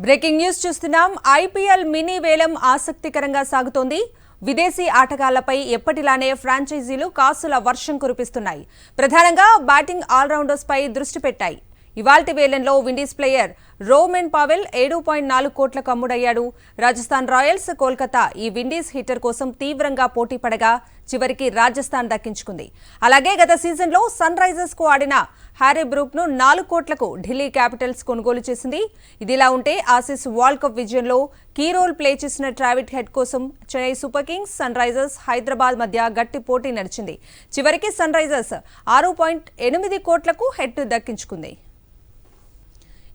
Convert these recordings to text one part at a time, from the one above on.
Breaking news చూస్తున్నాం. IPL mini వేలం ఆసక్తికరంగా సాగుతోంది. విదేశీ ఆటగాళ్లపై ఎప్పటిలానే ఫ్రాంచైజీలు కాసుల వర్షం కురిపిస్తున్నాయి. ప్రధానంగా బ్యాటింగ్ ఆల్రౌండర్స్ పై దృష్టి పెట్టాయి. ఇవాల్టి వేలంలో విండీస్ ప్లేయర్ రోమెన్ పావెల్ 7.4 కోట్లకు అమ్ముడయ్యాడు. రాజస్థాన్ రాయల్స్, కోల్కతా ఈ విండీస్ హిట్టర్ కోసం తీవ్రంగా పోటీ పడగా చివరికి రాజస్థాన్ దక్కించుకుంది. అలాగే గత సీజన్లో సన్ రైజర్స్ కు ఆడిన హ్యారీ బ్రూక్ ను 4 కోట్లకు ఢిల్లీ క్యాపిటల్స్ కొనుగోలు చేసింది. ఇదిలా ఉంటే ఆసీస్ వరల్డ్ కప్ విజయంలో కీ రోల్ ప్లే చేసిన ట్రావిట్ హెడ్ కోసం Chennai super kings, Sunrisers Hyderabad మధ్య గట్టి పోటీ నడిచింది. చివరికి సన్ రైజర్స్ 6.8 కోట్లకు హెడ్ దక్కించుకుంది.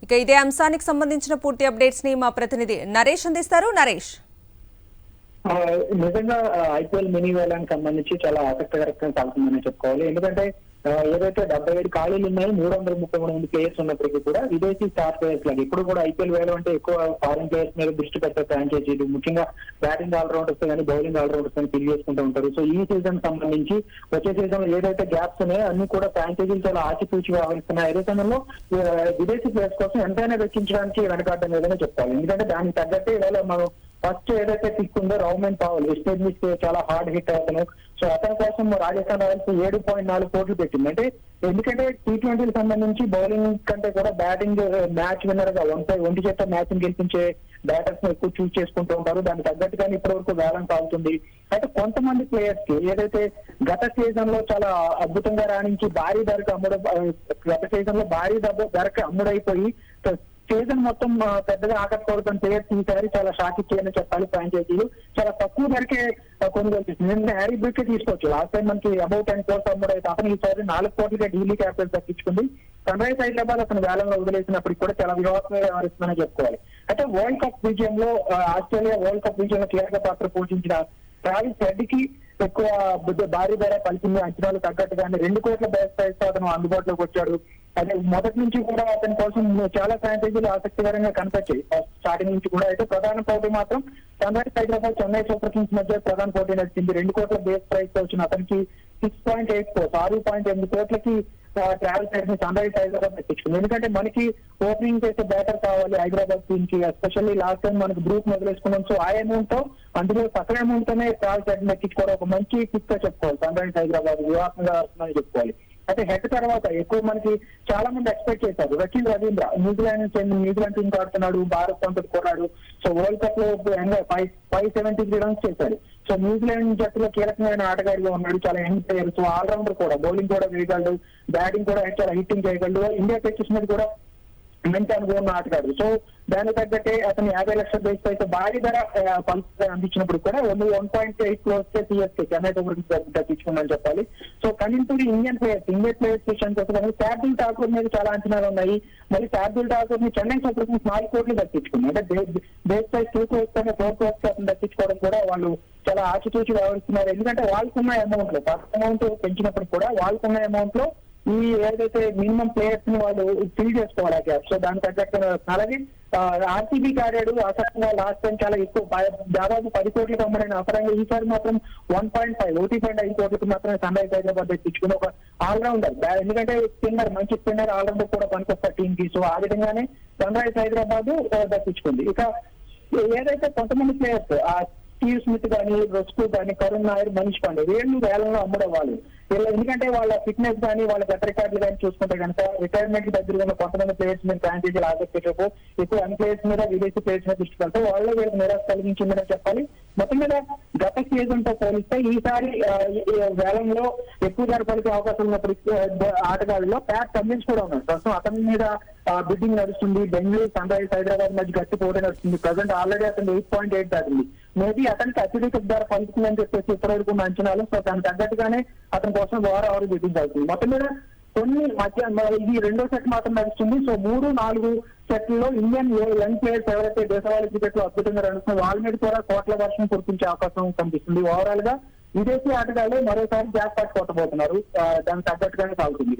ఇక ఇదే అంశానికి సంబంధించిన పూర్తి అప్డేట్స్ ని మా ప్రతినిధి నరేష్ అందిస్తారు. నరేష్, నిజంగా ఐపీఎల్ మినీ వేలానికి సంబంధించి చాలా ఆసక్తికరంగా సాగుతుందని చెప్పుకోవాలి. ఎందుకంటే ఏదైతే 77 ఖాళీలు ఉన్నాయో 333 ప్లేయర్స్ ఉన్నప్పటికీ కూడా విదేశీ స్టార్ ప్లేయర్స్ లాగా ఇప్పుడు కూడా ఐపీఎల్ వేలం అంటే ఎక్కువ ఫారిన్ ప్లేయర్స్ మీద దృష్టి పెట్టే ఫ్రాంచైజీలు ముఖ్యంగా బ్యాటింగ్ ఆల్రౌండర్స్ కానీ బౌలింగ్ ఆల్రౌండర్స్ కానీ ఫిల్ చేసుకుంటూ ఉంటారు. సో ఈ సీజన్ సంబంధించి వచ్చే సీజన్ లో ఏదైతే గ్యాప్స్ ఉన్నాయో అన్ని కూడా ఫ్రాంచైజీలు చాలా ఆచితూచి వ్యవహరిస్తున్నాయి. అదే సమయంలో విదేశీ ప్లేయర్స్ కోసం ఎంతైనా వెచ్చించడానికి వెనకాడడం లేదని చెప్తారు. ఎందుకంటే దానికి తగ్గట్టే ఇవాళ మనం ఫస్ట్ ఏదైతే పిక్ ఉందో రోమెన్ పావెల్, వెస్ట్ ఇండీస్ చాలా హార్డ్ హిట్ అవుతాను. సో అతని కోసం రాజస్థాన్ రాయల్స్ 7.4 కోట్లు పెట్టింది. అంటే ఎందుకంటే T20కి సంబంధించి బౌలింగ్ కంటే కూడా బ్యాటింగ్ మ్యాచ్ విన్నర్ గా ఒంటి చేత మ్యాచ్ గెలిపించే బ్యాటర్స్ ని ఎక్కువ చూస్ చేసుకుంటూ ఉంటారు. దానికి తగ్గట్టుగానే ఇప్పటి వరకు వేలం సాగుతుంది. అయితే కొంతమంది ప్లేయర్స్ కి ఏదైతే గత సీజన్ లో చాలా అద్భుతంగా రాణించి భారీ ధరకు అమ్ముడైపోయి సీజన్ మొత్తం పెద్దగా ఆకట్టుకోవడం ప్లేయర్స్ ఈసారి చాలా షాక్ ఇచ్చాయని చెప్పాలి. ఫ్రాంచైజీలు చాలా తక్కువ ధరకే కొనుగోలు చేసింది. నేను హ్యారీ బ్రూక్ తీసుకోవచ్చు. లాస్ట్ టైం మనకి అబౌట్ 10 కోట్స్ అమ్ముడైతే అతను ఈసారి 4 కోట్లకే ఢిల్లీ క్యాపిటల్స్ దక్కించుకుంది. సన్ రైజర్స్ హైదరాబాద్ అతను వేలంలో వదిలేసినప్పటికీ కూడా చాలా వివాదంగా వ్యవహరిస్తుందని చెప్పుకోవాలి. అయితే వరల్డ్ కప్ విజయంలో ఆస్ట్రేలియా వరల్డ్ కప్ విజయంలో కీలక పాత్ర పోషించిన ట్రావిస్ హెడ్ కి ఎక్కువ భారీ ధర పలికింది. అంచనాలు తగ్గట్టుగానే 2 కోట్ల బేస్ ప్రైస్ తో అతను అందుబాటులోకి వచ్చాడు. అదే మొదటి నుంచి కూడా అతని కోసం చాలా ఫ్రాంచైజీలు ఆసక్తికరంగా కనిపించాయి స్టార్టింగ్ నుంచి కూడా. అయితే ప్రధాన పోటీ మాత్రం Sunrisers Hyderabad, Chennai super Kings మధ్య ప్రధాన పోటీ నడిచింది. 2 కోట్ల బేస్ ప్రైస్ తో వచ్చిన అతనికి 6.8 కోట్స్ 6.8 కోట్లకి ట్రావెల్ సైడ్ ని సన్ రైజర్స్ హైదరాబాద్ తెచ్చుకుంది. ఎందుకంటే మనకి ఓపెనింగ్ చేసే బ్యాటర్ కావాలి హైదరాబాద్ టీమ్ కి. ఎస్పెషల్లీ లాస్ట్ టైం మనకి గ్రూప్ మొదలేసుకున్నాం. సో ఆ అమౌంట్ తో అందులో తక్కువ అమౌంట్ తోనే ట్రావెల్ సైడ్ తెచ్చుకోవడం ఒక మంచి పిక్ గా చెప్పుకోవాలి. సన్ రైజర్స్ హైదరాబాద్ వివాహంగా వస్తుందని చెప్పుకోవాలి. అయితే హెడ్ తర్వాత ఎక్కువ మనకి చాలా మంది ఎక్స్పెక్ట్ చేశారు. రచిన్ రవీంద్ర న్యూజిలాండ్ టీం ఆడుతున్నాడు, భారత్ తో కొన్నాడు. సో వరల్డ్ కప్ లో 573 రన్స్ చేశాడు. సో న్యూజిలాండ్ జట్టులో కీలకమైన ఆటగాడిగా ఉన్నాడు. చాలా యంగ్ ప్లేయర్. సో ఆల్రౌండర్ కూడా, బౌలింగ్ కూడా వేయగలడు, బ్యాటింగ్ కూడా చాలా హిట్టింగ్ చేయగలడు. ఇండియా పిచ్చెస్ మీద కూడా మంచి అనుభవం ఉన్న ఆటగాడు. సో దానికి తగ్గట్టే అతను 50 లక్షల బేస్ అయితే భారీ ధర అందించినప్పుడు కూడా 1.8 crores CSK Chennai super kings దక్కించుకుందని చెప్పాలి. So coming to Indian players విషయానికి వస్తే శార్దుల్ ఠాకూర్ మీద చాలా అంచనాలు ఉన్నాయి. మళ్ళీ శార్దుల్ ఠాకూర్ ని చెన్నై సూపర్ కింగ్స్ 4 కోట్లు దక్కించుకుంది. అంటే బేస్ ప్రైస్ 2 క్రోర్స్ కన్నా 4 క్రోర్స్ అతను దక్కించుకోవడం కూడా వాళ్ళు చాలా ఆచితూచి వ్యవహరిస్తున్నారు. ఎందుకంటే వాళ్ళకున్న అమౌంట్ లో ఫస్ట్ అమౌంట్ పెంచినప్పుడు కూడా వాళ్ళకున్న అమౌంట్ లో ఈ ఏదైతే మినిమం ప్లేయర్స్ ని వాళ్ళు ఫిల్ చేసుకోవాలి గ్యాప్. సో దానికి తగ్గట్టు అలాగే ఆర్సీబీకి ఆడాడు. అసలు లాస్ట్ టైం చాలా ఎక్కువ దాదాపు 10 కోట్లకు అమ్మడైన అసలు ఈసారి మాత్రం 1.5 కోట్లకు మాత్రమే సన్ రైజర్స్ హైదరాబాద్ తెచ్చుకుని ఒక ఆల్రౌండర్. ఎందుకంటే స్పిన్నర్, మంచి స్పిన్నర్ ఆల్రౌండర్ కూడా పనికొస్తారు టీమ్ కి. సో ఆ విధంగానే సన్ రైజర్స్ హైదరాబాద్ దక్కించుకుంది. ఇక ఏదైతే కొంతమంది ప్లేయర్స్ స్టీవ్ స్మిత్ కానీ, రస్కు కానీ, కరుణ్ నాయర్, మనీష్ పాండే వీళ్ళు వేలంలో అమ్ముడవ్వాలి. ఎందుకంటే వాళ్ళ ఫిట్నెస్ కానీ వాళ్ళ గత రికార్డులు కానీ చూసుకుంటే కనుక రిటైర్మెంట్ దగ్గర ఉన్న కొంతమంది ప్లేయర్స్ మీద ఫ్రాంచైజీలు ఆసక్తితో ఎక్కువ అన్ ప్లేయర్స్ మీద విదేశీ ప్లేయర్స్ మీద దృష్టి పెడితే వాళ్ళు వీళ్ళకి నిరాశ కలిగించిందని చెప్పాలి. మొత్తం మీద గత సీజన్ తో పోలిస్తే ఈసారి వేలంలో ఎక్కువ ధర పలికే అవకాశం ఉన్న ఆటగాళ్ళలో ప్యాట్ కమిన్స్ కూడా ఉన్నారు. ప్రస్తుతం అతని మీద బిడ్డింగ్ నడుస్తుంది. బెంగళూరు, సన్ రైజర్స్ హైదరాబాద్ మధ్య గట్టి పోటీ నడుస్తుంది. ప్రజెంట్ ఆల్రెడీ అతను 8.8 దాటింది. మేబీ అతనికి అత్యధిక ధర పలుకుతుందని చెప్పేసి ఇప్పటివరకు ఉన్న అంచనాలు. సో దానికి తగ్గట్టుగానే అతని కోసం ఎవరు బిడ్డింగ్ అవుతుంది. మొత్తం మీద కొన్ని మధ్య ఇది 2వ సెట్ మాత్రం నడుస్తుంది. సో 3-4 సెట్లలో ఇండియన్ యంగ్ ప్లేయర్స్ ఎవరైతే దేశవాళీ క్రికెట్ లో అద్భుతంగా నడుస్తున్నారు వాళ్ళ మీద కూడా కోట్ల వర్షం కురిపించే అవకాశం కనిపిస్తుంది. ఓవరాల్ గా విదేశీ ఆటగాళ్ళు మరోసారి జాక్ పాట్ కొట్టబోతున్నారు. దానికి తగ్గట్టుగానే సాగుతుంది.